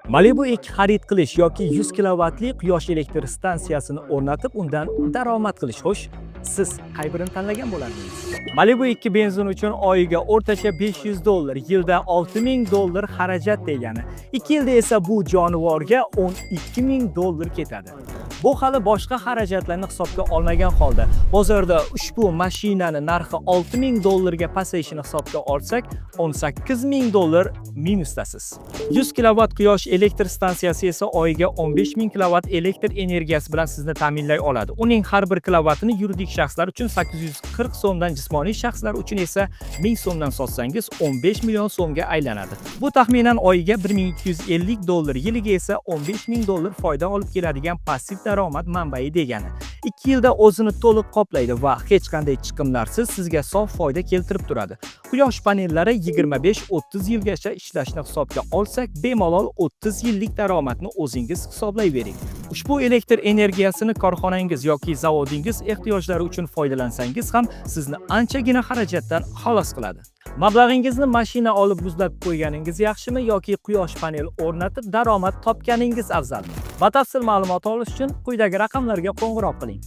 Malibu 2 xarid qilish yoki 100 kilovatli quyosh elektr stansiyasini o'rnatib, undan daromad qilish. Xo'sh, siz qay birini tanlagan bo'lardingiz? Malibu 2 benzin uchun oyiga o'rtacha $500, yilda $6000 xarajat degani. 2 yilda esa bu jonivorga $12000 ketadi. Bu hali boshqa xarajatlarni hisobga olmagan holda, bozorda ushbu mashinani narxi $6000 ga pasayishini hisobga olsak, $18000 minusdasiz. 100 kilovat quyosh elektr stansiyasi esa oyiga 15000 kilovat elektr energiyasi bilan sizni ta'minlay oladi. Uning har bir kilovatini yuridik shaxslar uchun 840 so'mdan, jismoniy shaxslar uchun esa 1000 so'mdan sotsangiz 15 million so'mga aylanadi. Bu taxminan oyiga $1250, yiliga esa $15000 foyda olib keladigan passiv daromad manbai degani. 2 yilda o'zini to'liq qoplaydi va hech qanday chiqimlarsiz sizga sof foyda keltirib turadi. Quyosh panellari 25-30 yilgacha ishlashni hisobga olsak, bemalol 30 yillik daromadni o'zingiz hisoblayvering. Ushbu elektr energiyasini korxonangiz yoki zavodingiz ehtiyojlari uchun foydalansangiz ham sizni anchagina xarajatdan xalos qiladi. Mablag'ingizni mashina olib muzlab qo'yganingiz yaxshimi yoki quyosh panel o'rnatib daromad topganingiz afzalmi? Batafsil ma'lumot olish uchun quyidagi raqamlarga qo'ng'iroq qiling.